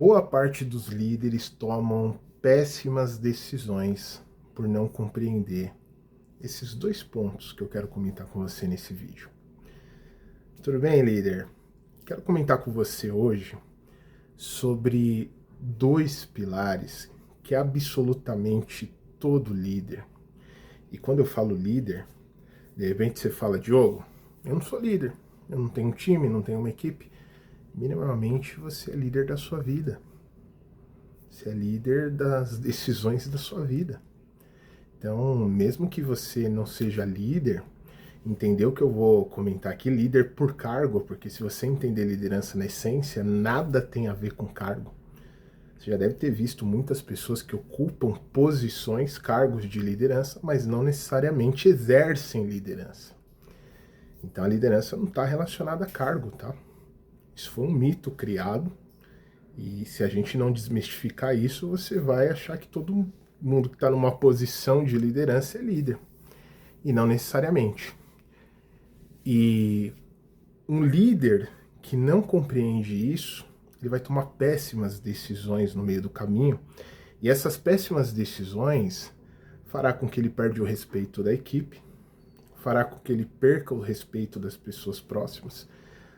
Boa parte dos líderes tomam péssimas decisões por não compreender esses dois pontos que eu quero comentar com você nesse vídeo. Tudo bem, líder? Quero comentar com você hoje sobre dois pilares que absolutamente todo líder, e quando eu falo líder, de repente você fala, Diogo, eu não sou líder, eu não tenho um time, não tenho uma equipe. Minimamente você é líder da sua vida. Você é líder das decisões da sua vida. Então, mesmo que você não seja líder, entendeu que eu vou comentar aqui, líder por cargo, porque se você entender liderança na essência, nada tem a ver com cargo. Você já deve ter visto muitas pessoas que ocupam posições, cargos de liderança, mas não necessariamente exercem liderança. Então a liderança não está relacionada a cargo, tá? Isso foi um mito criado. E se a gente não desmistificar isso, você vai achar que todo mundo que está numa posição de liderança é líder. E não necessariamente. E um líder que não compreende isso, ele vai tomar péssimas decisões no meio do caminho. E essas péssimas decisões fará com que ele perca o respeito da equipe, fará com que ele perca o respeito das pessoas próximas.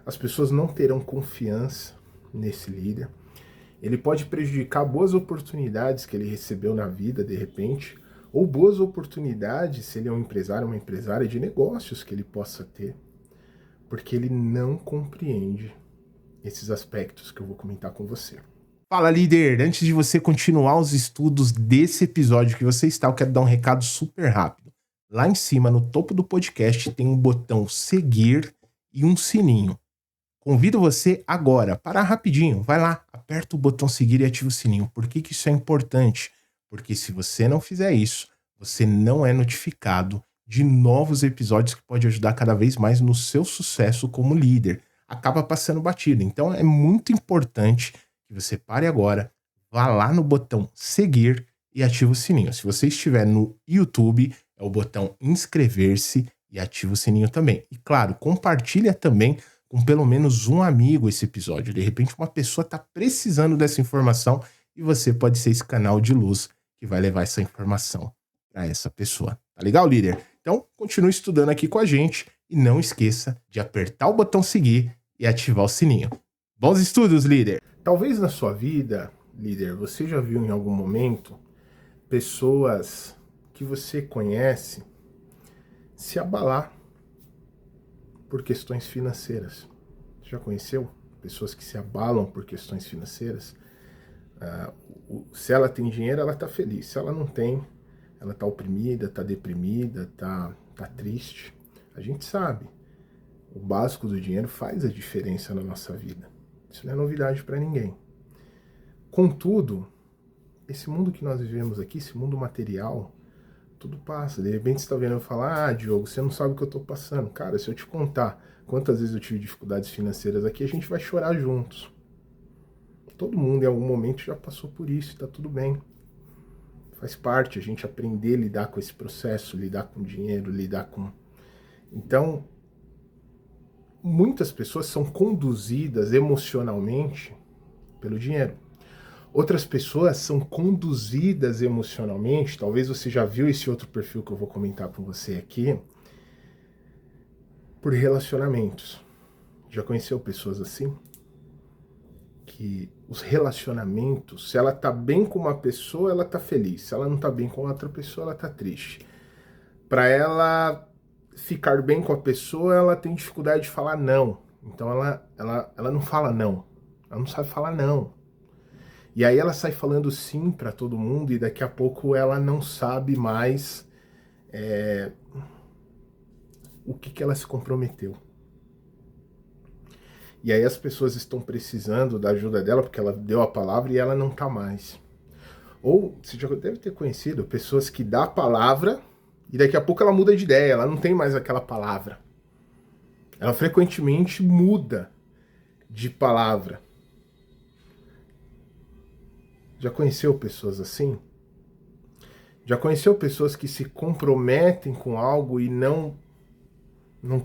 As pessoas não terão confiança nesse líder. Ele pode prejudicar boas oportunidades que ele recebeu na vida, de repente, ou boas oportunidades, se ele é um empresário, uma empresária, de negócios que ele possa ter, porque ele não compreende esses aspectos que eu vou comentar com você. Fala, líder! Antes de você continuar os estudos desse episódio que você está, eu quero dar um recado super rápido. Lá em cima, no topo do podcast, tem um botão seguir e um sininho. Convido você agora, parar rapidinho, vai lá, aperta o botão seguir e ativa o sininho. Por que isso é importante? Porque se você não fizer isso, você não é notificado de novos episódios que pode ajudar cada vez mais no seu sucesso como líder. Acaba passando batido. Então é muito importante que você pare agora, vá lá no botão seguir e ativa o sininho. Se você estiver no YouTube, é o botão inscrever-se e ativa o sininho também. E claro, compartilha também com pelo menos um amigo esse episódio. De repente uma pessoa está precisando dessa informação e você pode ser esse canal de luz que vai levar essa informação para essa pessoa. Tá legal, líder? Então, continue estudando aqui com a gente e não esqueça de apertar o botão seguir e ativar o sininho. Bons estudos, líder! Talvez na sua vida, líder, você já viu em algum momento pessoas que você conhece se abalar por questões financeiras. Você já conheceu pessoas que se abalam por questões financeiras? Se ela tem dinheiro, ela está feliz. Se ela não tem, ela está oprimida, está deprimida, está triste. A gente sabe, o básico do dinheiro faz a diferença na nossa vida. Isso não é novidade para ninguém. Contudo, esse mundo que nós vivemos aqui, esse mundo material, tudo passa. De repente você está vendo eu falar, Diogo, você não sabe o que eu estou passando. Cara, se eu te contar quantas vezes eu tive dificuldades financeiras aqui, a gente vai chorar juntos. Todo mundo em algum momento já passou por isso, está tudo bem. Faz parte a gente aprender a lidar com esse processo, lidar com dinheiro, lidar com... Então, muitas pessoas são conduzidas emocionalmente pelo dinheiro. Outras pessoas são conduzidas emocionalmente, talvez você já viu esse outro perfil que eu vou comentar com você aqui, por relacionamentos. Já conheceu pessoas assim? Que os relacionamentos, se ela tá bem com uma pessoa, ela tá feliz. Se ela não tá bem com outra pessoa, ela tá triste. Para ela ficar bem com a pessoa, ela tem dificuldade de falar não. Então ela não fala não. Ela não sabe falar não. E aí ela sai falando sim para todo mundo e daqui a pouco ela não sabe mais o que ela se comprometeu. E aí as pessoas estão precisando da ajuda dela porque ela deu a palavra e ela não tá mais. Ou você já deve ter conhecido pessoas que dão a palavra e daqui a pouco ela muda de ideia, ela não tem mais aquela palavra. Ela frequentemente muda de palavra. Já conheceu pessoas assim? Já conheceu pessoas que se comprometem com algo e não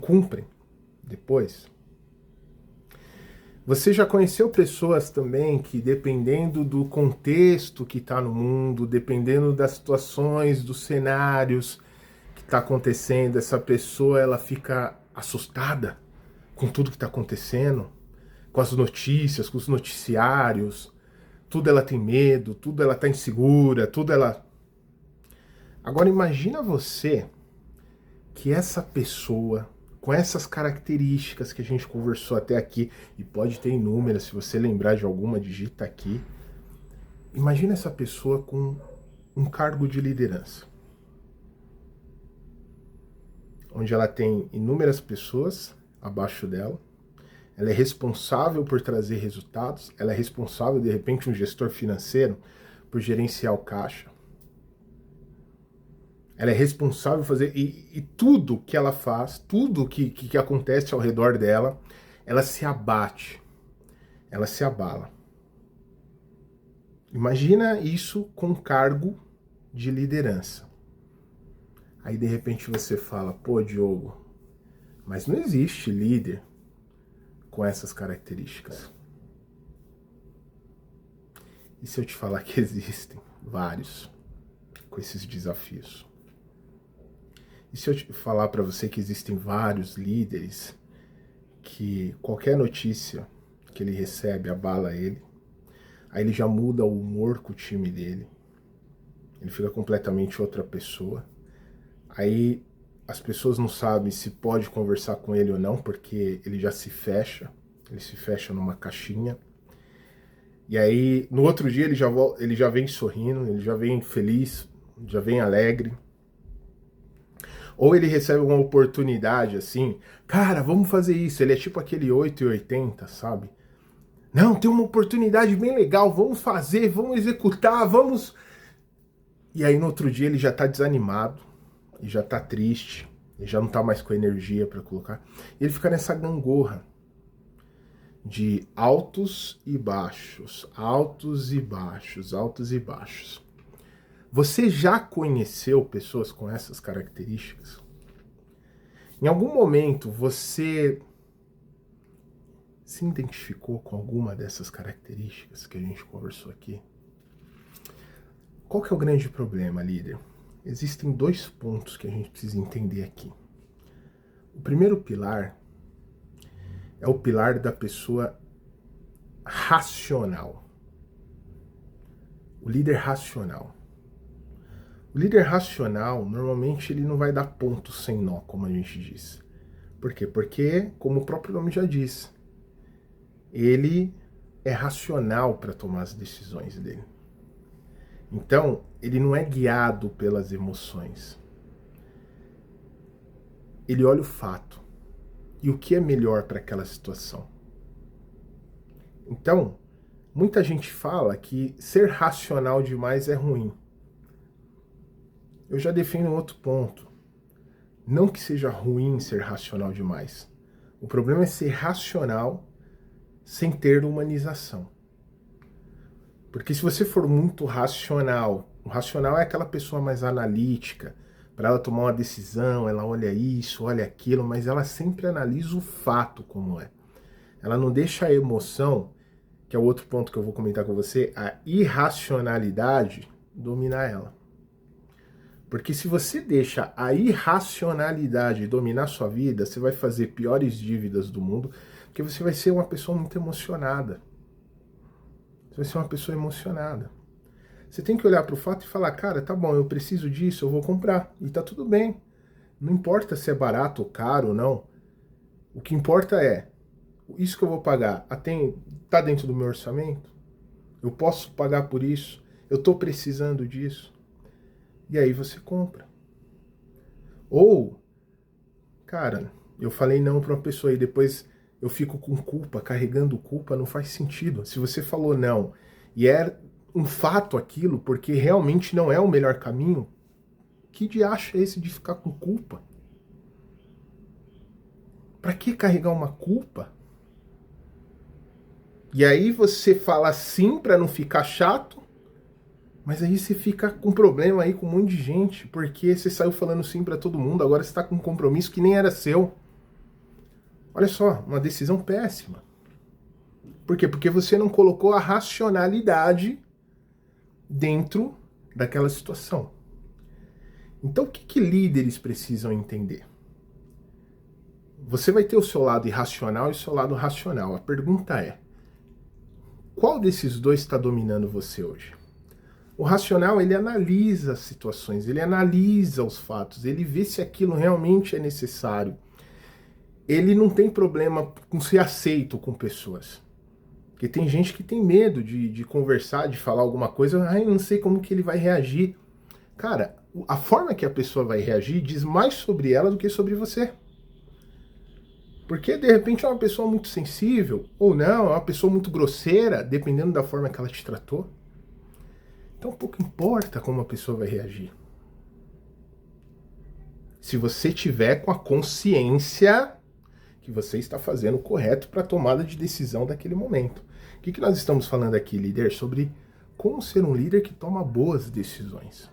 cumprem depois? Você já conheceu pessoas também que, dependendo do contexto que está no mundo, dependendo das situações, dos cenários que está acontecendo, essa pessoa ela fica assustada com tudo que está acontecendo, com as notícias, com os noticiários, tudo ela tem medo, tudo ela está insegura, tudo ela... Agora imagina você que essa pessoa, com essas características que a gente conversou até aqui, e pode ter inúmeras, se você lembrar de alguma, digita aqui. Imagina essa pessoa com um cargo de liderança, onde ela tem inúmeras pessoas abaixo dela, ela é responsável por trazer resultados, ela é responsável, de repente, um gestor financeiro, por gerenciar o caixa. Ela é responsável por fazer... E tudo que ela faz, tudo que acontece ao redor dela, ela se abate. Ela se abala. Imagina isso com cargo de liderança. Aí, de repente, você fala, pô, Diogo, mas não existe líder com essas características. E se eu te falar que existem vários com esses desafios? E se eu te falar para você que existem vários líderes que qualquer notícia que ele recebe abala ele, aí ele já muda o humor com o time dele, ele fica completamente outra pessoa, aí as pessoas não sabem se pode conversar com ele ou não, porque ele já se fecha, ele se fecha numa caixinha, e aí no outro dia ele já vem sorrindo, ele já vem feliz, já vem alegre. Ou ele recebe uma oportunidade assim, cara, vamos fazer isso. Ele é tipo aquele 880, sabe? Não, tem uma oportunidade bem legal, vamos fazer, vamos executar, vamos... E aí no outro dia ele já tá desanimado, ele já tá triste, ele já não tá mais com energia para colocar. E ele fica nessa gangorra de altos e baixos, altos e baixos, altos e baixos. Você já conheceu pessoas com essas características? Em algum momento você se identificou com alguma dessas características que a gente conversou aqui? Qual que é o grande problema, líder? Existem dois pontos que a gente precisa entender aqui. O primeiro pilar é o pilar da pessoa racional. O líder racional. O líder racional, normalmente, ele não vai dar ponto sem nó, como a gente diz. Por quê? Porque, como o próprio nome já diz, ele é racional para tomar as decisões dele. Então, ele não é guiado pelas emoções. Ele olha o fato. E o que é melhor para aquela situação. Então, muita gente fala que ser racional demais é ruim. Eu já defendo um outro ponto. Não que seja ruim ser racional demais. O problema é ser racional sem ter humanização. Porque se você for muito racional, o racional é aquela pessoa mais analítica, para ela tomar uma decisão, ela olha isso, olha aquilo, mas ela sempre analisa o fato como é. Ela não deixa a emoção, que é o outro ponto que eu vou comentar com você, a irracionalidade dominar ela. Porque se você deixa a irracionalidade dominar sua vida, você vai fazer piores dívidas do mundo, porque você vai ser uma pessoa muito emocionada. Você vai ser uma pessoa emocionada. Você tem que olhar para o fato e falar, cara, tá bom, eu preciso disso, eu vou comprar. E tá tudo bem. Não importa se é barato ou caro ou não. O que importa é, isso que eu vou pagar, tá dentro do meu orçamento? Eu posso pagar por isso? Eu tô precisando disso? E aí você compra. Ou, cara, eu falei não para uma pessoa e depois eu fico com culpa, carregando culpa, não faz sentido. Se você falou não e é um fato aquilo, porque realmente não é o melhor caminho, que diacho é esse de ficar com culpa? Para que carregar uma culpa? E aí você fala sim para não ficar chato, mas aí você fica com problema aí com um monte de gente, porque você saiu falando sim para todo mundo, agora você está com um compromisso que nem era seu. Olha só, uma decisão péssima. Por quê? Porque você não colocou a racionalidade dentro daquela situação. Então, o que líderes precisam entender? Você vai ter o seu lado irracional e o seu lado racional. A pergunta é, qual desses dois está dominando você hoje? O racional, ele analisa as situações, ele analisa os fatos, ele vê se aquilo realmente é necessário. Ele não tem problema com ser aceito com pessoas. Porque tem gente que tem medo de conversar, de falar alguma coisa, eu não sei como que ele vai reagir. Cara, a forma que a pessoa vai reagir diz mais sobre ela do que sobre você. Porque de repente é uma pessoa muito sensível, ou não, é uma pessoa muito grosseira, dependendo da forma que ela te tratou. Então pouco importa como a pessoa vai reagir. Se você tiver com a consciência que você está fazendo o correto para a tomada de decisão daquele momento. O que nós estamos falando aqui, líder? Sobre como ser um líder que toma boas decisões.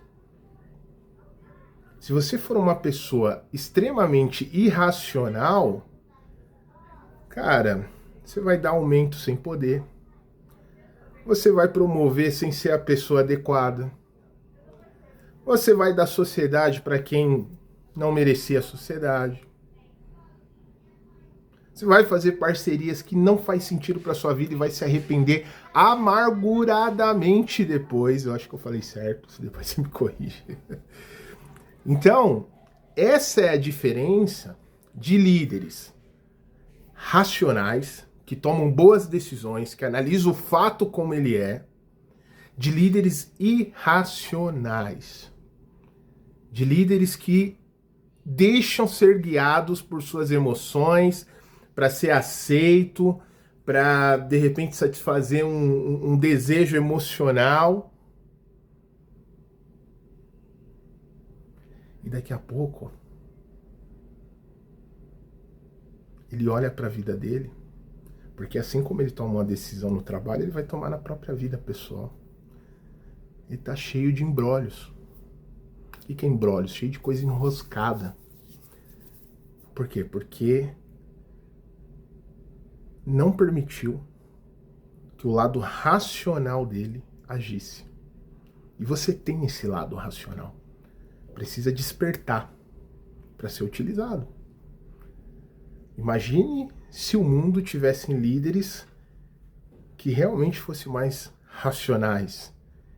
Se você for uma pessoa extremamente irracional, cara, você vai dar aumento sem poder. Você vai promover sem ser a pessoa adequada. Você vai dar sociedade para quem não merecia a sociedade. Você vai fazer parcerias que não faz sentido para sua vida e vai se arrepender amarguradamente depois. Eu acho que eu falei certo, depois você me corrige. Então, essa é a diferença de líderes racionais, que tomam boas decisões, que analisam o fato como ele é, de líderes irracionais, de líderes que deixam ser guiados por suas emoções, para ser aceito, para de repente satisfazer um desejo emocional. E daqui a pouco, ele olha para a vida dele, porque assim como ele toma uma decisão no trabalho, ele vai tomar na própria vida pessoal. Ele está cheio de imbrólios. O que é imbrólios? Cheio de coisa enroscada. Por quê? Porque não permitiu que o lado racional dele agisse. E você tem esse lado racional. Precisa despertar para ser utilizado. Imagine se o mundo tivesse líderes que realmente fossem mais racionais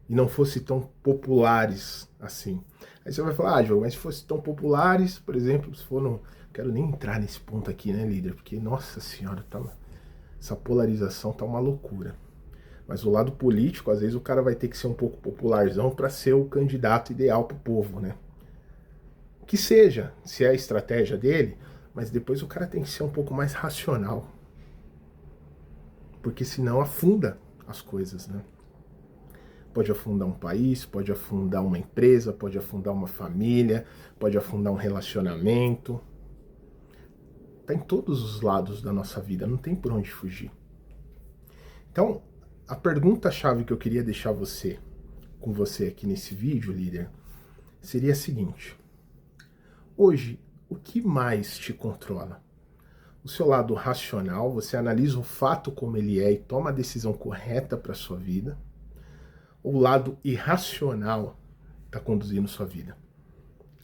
e não fossem tão populares assim. Aí você vai falar, Diogo, mas se fossem tão populares, por exemplo, se for no... Quero nem entrar nesse ponto aqui, né, líder? Porque, nossa senhora, essa polarização tá uma loucura. Mas o lado político, às vezes o cara vai ter que ser um pouco popularzão para ser o candidato ideal pro povo, né? Que seja, se é a estratégia dele, mas depois o cara tem que ser um pouco mais racional. Porque senão afunda as coisas, né? Pode afundar um país, pode afundar uma empresa, pode afundar uma família, pode afundar um relacionamento. Tá em todos os lados da nossa vida, não tem por onde fugir. Então, a pergunta-chave que eu queria deixar com você aqui nesse vídeo, líder, seria a seguinte. Hoje, o que mais te controla? O seu lado racional, você analisa o fato como ele é e toma a decisão correta para a sua vida? Ou o lado irracional está conduzindo sua vida?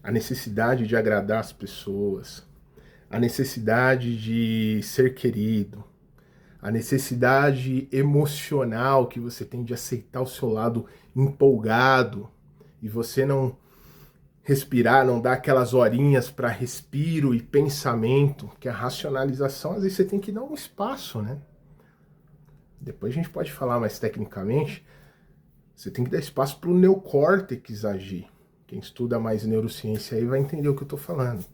A necessidade de agradar as pessoas, a necessidade de ser querido, a necessidade emocional que você tem de aceitar o seu lado empolgado e você não respirar, não dar aquelas horinhas para respiro e pensamento, que a racionalização, às vezes você tem que dar um espaço, né? Depois a gente pode falar mais tecnicamente, você tem que dar espaço para o neocórtex agir. Quem estuda mais neurociência aí vai entender o que eu estou falando.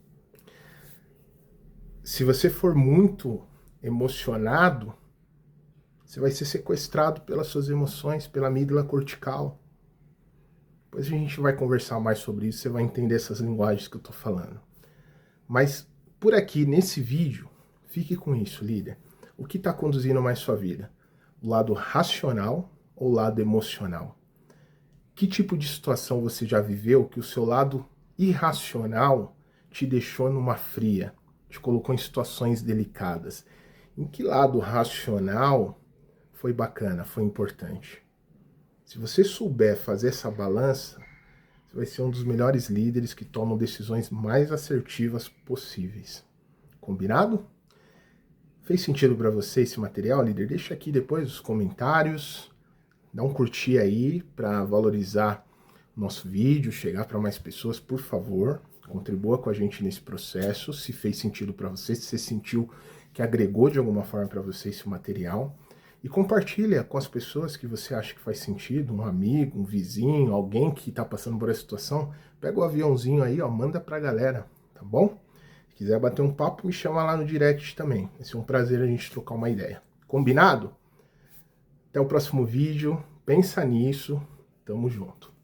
Se você for muito emocionado, você vai ser sequestrado pelas suas emoções, pela amígdala cortical. Depois a gente vai conversar mais sobre isso, você vai entender essas linguagens que eu estou falando. Mas por aqui, nesse vídeo, fique com isso, líder. O que está conduzindo mais sua vida? O lado racional ou o lado emocional? Que tipo de situação você já viveu que o seu lado irracional te deixou numa fria, te colocou em situações delicadas? Em que lado racional foi bacana, foi importante. Se você souber fazer essa balança, você vai ser um dos melhores líderes que tomam decisões mais assertivas possíveis. Combinado? Fez sentido para você esse material, líder? Deixa aqui depois os comentários. Dá um curtir aí para valorizar o nosso vídeo, chegar para mais pessoas, por favor. Contribua com a gente nesse processo, se fez sentido para você, se você sentiu que agregou de alguma forma para você esse material. E compartilha com as pessoas que você acha que faz sentido, um amigo, um vizinho, alguém que está passando por essa situação. Pega o aviãozinho aí, ó, manda pra galera, tá bom? Se quiser bater um papo, me chama lá no direct também. Vai ser um prazer a gente trocar uma ideia. Combinado? Até o próximo vídeo. Pensa nisso. Tamo junto.